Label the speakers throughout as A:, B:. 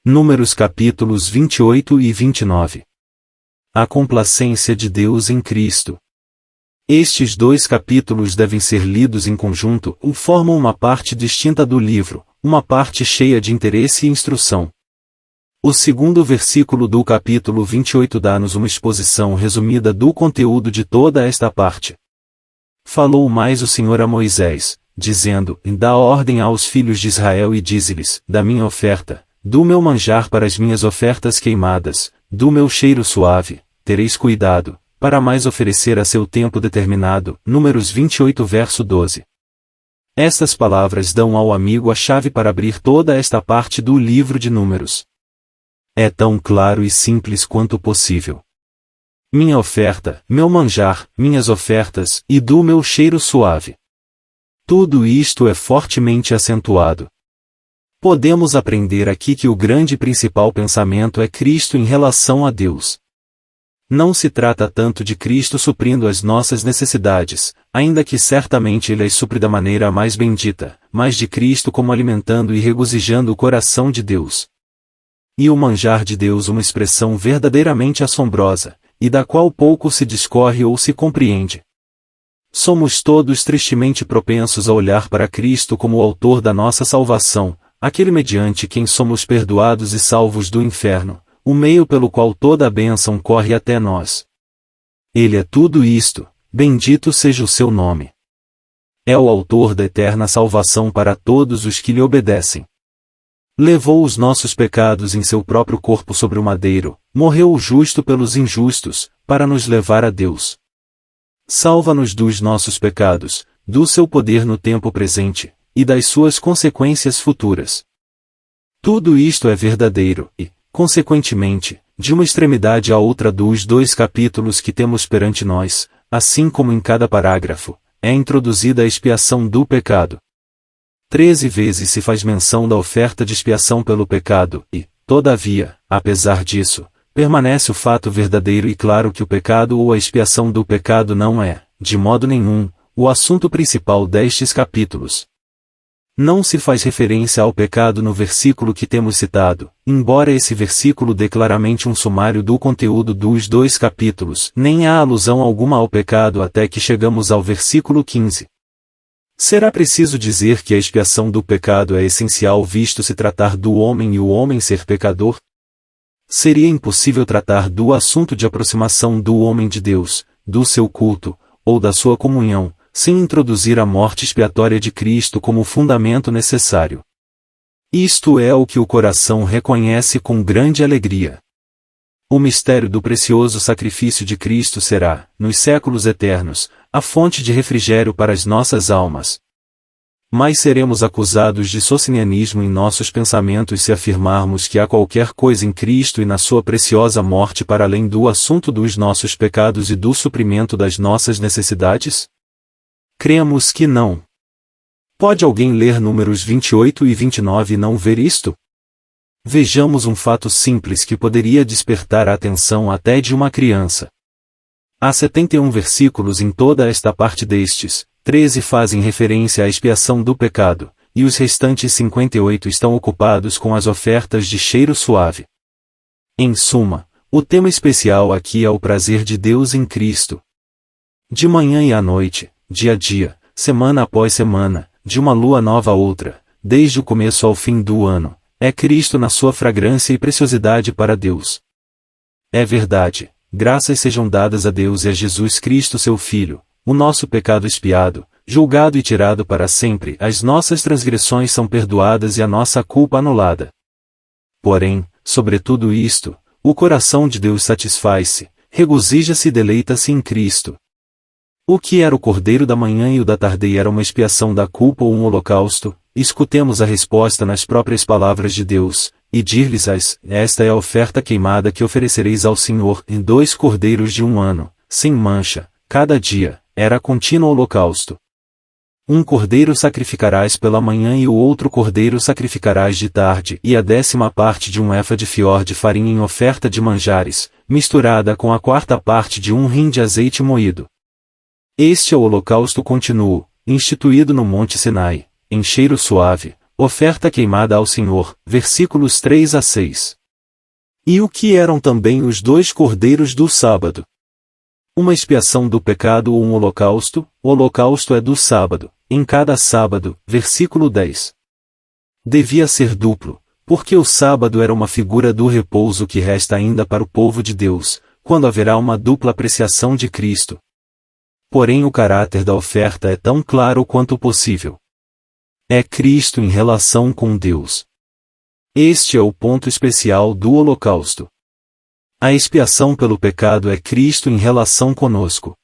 A: Números capítulos 28 e 29. A complacência de Deus em Cristo. Estes dois capítulos devem ser lidos em conjunto e formam uma parte distinta do livro, uma parte cheia de interesse e instrução. O segundo versículo do capítulo 28 dá-nos uma exposição resumida do conteúdo de toda esta parte. Falou mais o Senhor a Moisés, dizendo: Dá ordem aos filhos de Israel e dize-lhes: Da minha oferta, do meu manjar para as minhas ofertas queimadas, do meu cheiro suave, tereis cuidado, para mais oferecer a seu tempo determinado. Números 28 verso 12. Estas palavras dão ao amigo a chave para abrir toda esta parte do livro de Números. É tão claro e simples quanto possível. Minha oferta, meu manjar, minhas ofertas, e do meu cheiro suave. Tudo isto é fortemente acentuado. Podemos aprender aqui que o grande e principal pensamento é Cristo em relação a Deus. Não se trata tanto de Cristo suprindo as nossas necessidades, ainda que certamente Ele as supre da maneira mais bendita, mas de Cristo como alimentando e regozijando o coração de Deus. E o manjar de Deus, uma expressão verdadeiramente assombrosa, e da qual pouco se discorre ou se compreende. Somos todos tristemente propensos a olhar para Cristo como o autor da nossa salvação, aquele mediante quem somos perdoados e salvos do inferno, o meio pelo qual toda a bênção corre até nós. Ele é tudo isto, bendito seja o seu nome. É o autor da eterna salvação para todos os que lhe obedecem. Levou os nossos pecados em seu próprio corpo sobre o madeiro, morreu o justo pelos injustos, para nos levar a Deus. Salva-nos dos nossos pecados, do seu poder no tempo presente, e das suas consequências futuras. Tudo isto é verdadeiro, e, consequentemente, de uma extremidade à outra dos dois capítulos que temos perante nós, assim como em cada parágrafo, é introduzida a expiação do pecado. 13 vezes se faz menção da oferta de expiação pelo pecado, e, todavia, apesar disso, permanece o fato verdadeiro e claro que o pecado ou a expiação do pecado não é, de modo nenhum, o assunto principal destes capítulos. Não se faz referência ao pecado no versículo que temos citado, embora esse versículo dê claramente um sumário do conteúdo dos dois capítulos, nem há alusão alguma ao pecado até que chegamos ao versículo 15. Será preciso dizer que a expiação do pecado é essencial visto se tratar do homem e o homem ser pecador? Seria impossível tratar do assunto de aproximação do homem de Deus, do seu culto, ou da sua comunhão, sem introduzir a morte expiatória de Cristo como fundamento necessário. Isto é o que o coração reconhece com grande alegria. O mistério do precioso sacrifício de Cristo será, nos séculos eternos, a fonte de refrigério para as nossas almas. Mas seremos acusados de socinianismo em nossos pensamentos se afirmarmos que há qualquer coisa em Cristo e na sua preciosa morte para além do assunto dos nossos pecados e do suprimento das nossas necessidades? Cremos que não. Pode alguém ler Números 28 e 29 e não ver isto? Vejamos um fato simples que poderia despertar a atenção até de uma criança. Há 71 versículos em toda esta parte destes, 13 fazem referência à expiação do pecado, e os restantes 58 estão ocupados com as ofertas de cheiro suave. Em suma, o tema especial aqui é o prazer de Deus em Cristo. De manhã e à noite, dia a dia, semana após semana, de uma lua nova a outra, desde o começo ao fim do ano, é Cristo na sua fragrância e preciosidade para Deus. É verdade, graças sejam dadas a Deus e a Jesus Cristo seu Filho, o nosso pecado expiado, julgado e tirado para sempre, as nossas transgressões são perdoadas e a nossa culpa anulada. Porém, sobre tudo isto, o coração de Deus satisfaz-se, regozija-se e deleita-se em Cristo. O que era o cordeiro da manhã e o da tarde era uma expiação da culpa ou um holocausto? Escutemos a resposta nas próprias palavras de Deus, e dir-lhes-ás: esta é a oferta queimada que oferecereis ao Senhor, em 2 cordeiros de 1 ano, sem mancha, cada dia, era contínuo holocausto. 1 cordeiro sacrificarás pela manhã e o outro cordeiro sacrificarás de tarde, e a 10ª parte de 1 efa de fior de farinha em oferta de manjares, misturada com a 4ª parte de 1 rim de azeite moído. Este é o holocausto contínuo, instituído no Monte Sinai, em cheiro suave, oferta queimada ao Senhor, versículos 3 a 6. E o que eram também os 2 cordeiros do sábado? Uma expiação do pecado ou um holocausto, o holocausto é do sábado, em cada sábado, versículo 10. Devia ser duplo, porque o sábado era uma figura do repouso que resta ainda para o povo de Deus, quando haverá uma dupla apreciação de Cristo. Porém o caráter da oferta é tão claro quanto possível. É Cristo em relação com Deus. Este é o ponto especial do holocausto. A expiação pelo pecado é Cristo em relação conosco.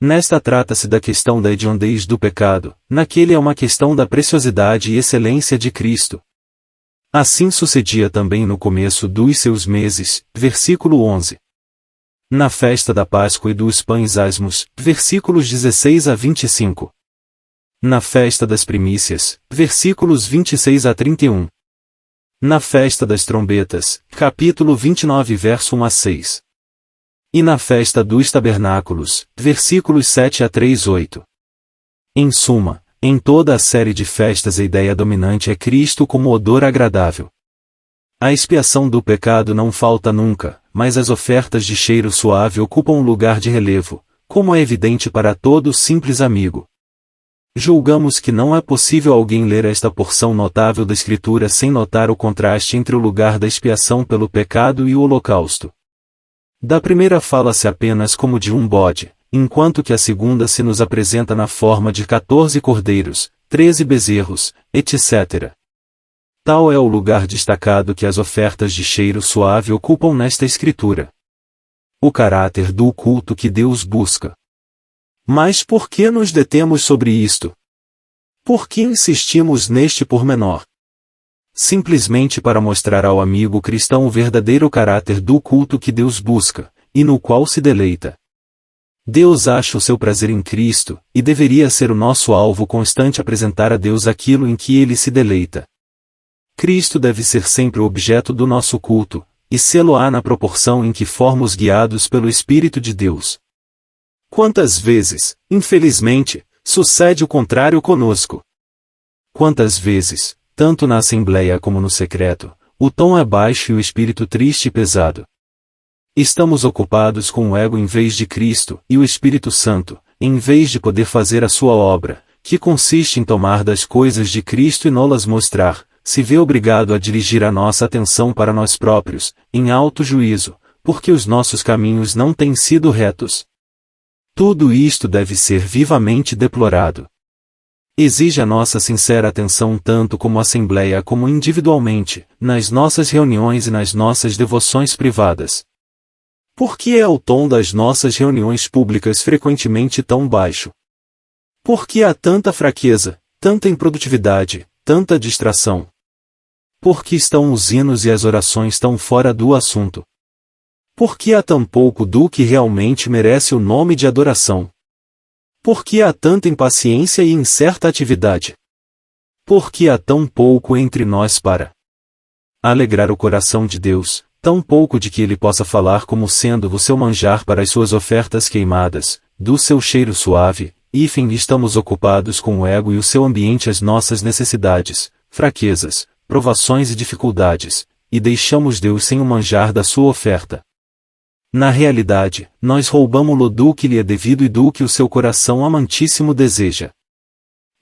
A: Nesta trata-se da questão da hediondez do pecado, naquele é uma questão da preciosidade e excelência de Cristo. Assim sucedia também no começo dos seus meses, versículo 11. Na festa da Páscoa e dos pães asmos, versículos 16 a 25. Na festa das primícias, versículos 26 a 31. Na festa das trombetas, capítulo 29 verso 1 a 6. E na festa dos tabernáculos, versículos 7 a 3:8. Em suma, em toda a série de festas a ideia dominante é Cristo como odor agradável. A expiação do pecado não falta nunca, mas as ofertas de cheiro suave ocupam um lugar de relevo, como é evidente para todo simples amigo. Julgamos que não é possível alguém ler esta porção notável da Escritura sem notar o contraste entre o lugar da expiação pelo pecado e o holocausto. Da primeira fala-se apenas como de um bode, enquanto que a segunda se nos apresenta na forma de 14 cordeiros, 13 bezerros, etc. Tal é o lugar destacado que as ofertas de cheiro suave ocupam nesta Escritura. O caráter do culto que Deus busca. Mas por que nos detemos sobre isto? Por que insistimos neste pormenor? Simplesmente para mostrar ao amigo cristão o verdadeiro caráter do culto que Deus busca, e no qual se deleita. Deus acha o seu prazer em Cristo, e deveria ser o nosso alvo constante apresentar a Deus aquilo em que Ele se deleita. Cristo deve ser sempre o objeto do nosso culto, e sê-lo-á na proporção em que formos guiados pelo Espírito de Deus. Quantas vezes, infelizmente, sucede o contrário conosco? Quantas vezes, tanto na assembleia como no secreto, o tom é baixo e o espírito triste e pesado? Estamos ocupados com o ego em vez de Cristo, e o Espírito Santo, em vez de poder fazer a sua obra, que consiste em tomar das coisas de Cristo e nolas mostrar, se vê obrigado a dirigir a nossa atenção para nós próprios, em alto juízo, porque os nossos caminhos não têm sido retos. Tudo isto deve ser vivamente deplorado. Exige a nossa sincera atenção tanto como assembleia como individualmente, nas nossas reuniões e nas nossas devoções privadas. Por que é o tom das nossas reuniões públicas frequentemente tão baixo? Por que há tanta fraqueza, tanta improdutividade, tanta distração? Por que estão os hinos e as orações tão fora do assunto? Por que há tão pouco do que realmente merece o nome de adoração? Por que há tanta impaciência e incerta atividade? Por que há tão pouco entre nós para alegrar o coração de Deus, tão pouco de que Ele possa falar como sendo o seu manjar para as suas ofertas queimadas, do seu cheiro suave, e estamos ocupados com o ego e o seu ambiente as nossas necessidades, fraquezas, provações e dificuldades, e deixamos Deus sem o manjar da sua oferta. Na realidade, nós roubamo-lo do que lhe é devido e do que o seu coração amantíssimo deseja.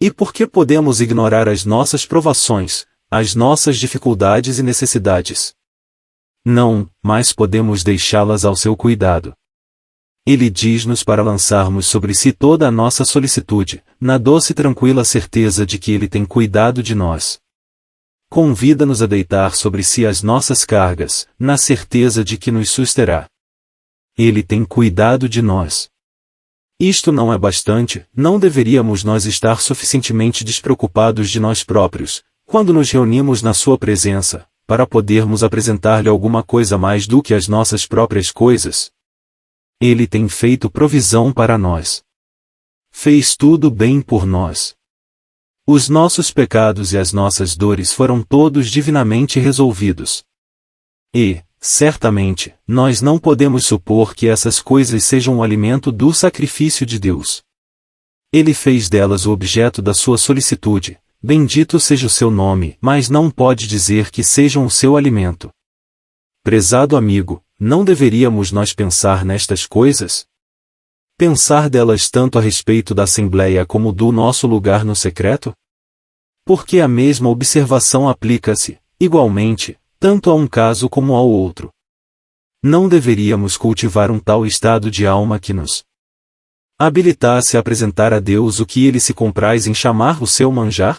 A: E por que podemos ignorar as nossas provações, as nossas dificuldades e necessidades? Não, mas podemos deixá-las ao seu cuidado. Ele diz-nos para lançarmos sobre si toda a nossa solicitude, na doce e tranquila certeza de que Ele tem cuidado de nós. Convida-nos a deitar sobre si as nossas cargas, na certeza de que nos susterá. Ele tem cuidado de nós. Isto não é bastante, não deveríamos nós estar suficientemente despreocupados de nós próprios, quando nos reunimos na sua presença, para podermos apresentar-lhe alguma coisa mais do que as nossas próprias coisas? Ele tem feito provisão para nós. Fez tudo bem por nós. Os nossos pecados e as nossas dores foram todos divinamente resolvidos. E, certamente, nós não podemos supor que essas coisas sejam o alimento do sacrifício de Deus. Ele fez delas o objeto da sua solicitude, bendito seja o seu nome, mas não pode dizer que sejam o seu alimento. Prezado amigo, não deveríamos nós pensar nestas coisas? Pensar delas tanto a respeito da Assembleia como do nosso lugar no secreto? Porque a mesma observação aplica-se, igualmente, tanto a um caso como ao outro. Não deveríamos cultivar um tal estado de alma que nos habilitasse a apresentar a Deus o que ele se compraz em chamar o seu manjar?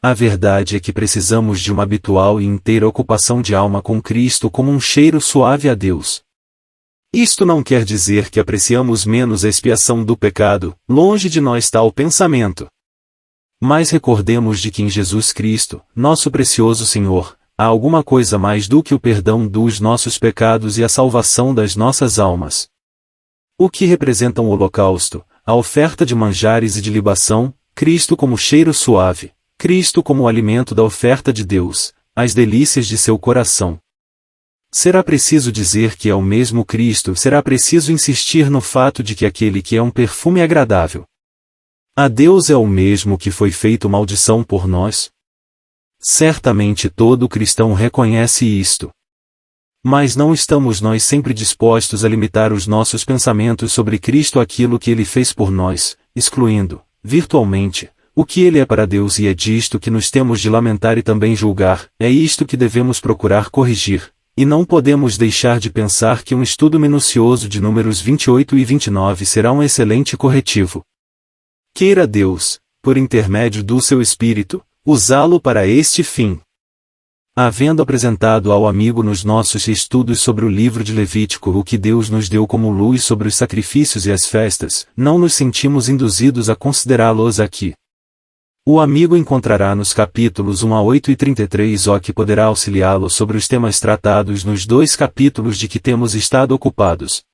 A: A verdade é que precisamos de uma habitual e inteira ocupação de alma com Cristo como um cheiro suave a Deus. Isto não quer dizer que apreciamos menos a expiação do pecado, longe de nós tal pensamento. Mas recordemos de que em Jesus Cristo, nosso precioso Senhor, há alguma coisa mais do que o perdão dos nossos pecados e a salvação das nossas almas. O que representam o holocausto, a oferta de manjares e de libação, Cristo como cheiro suave, Cristo como o alimento da oferta de Deus, as delícias de seu coração. Será preciso dizer que é o mesmo Cristo, será preciso insistir no fato de que aquele que é um perfume agradável a Deus é o mesmo que foi feito maldição por nós? Certamente todo cristão reconhece isto. Mas não estamos nós sempre dispostos a limitar os nossos pensamentos sobre Cristo àquilo que Ele fez por nós, excluindo, virtualmente, o que Ele é para Deus, e é disto que nos temos de lamentar e também julgar, é isto que devemos procurar corrigir, e não podemos deixar de pensar que um estudo minucioso de Números 28 e 29 será um excelente corretivo. Queira Deus, por intermédio do seu Espírito, usá-lo para este fim. Havendo apresentado ao amigo nos nossos estudos sobre o livro de Levítico o que Deus nos deu como luz sobre os sacrifícios e as festas, não nos sentimos induzidos a considerá-los aqui. O amigo encontrará nos capítulos 1 a 8 e 33 o que poderá auxiliá-lo sobre os temas tratados nos 2 capítulos de que temos estado ocupados.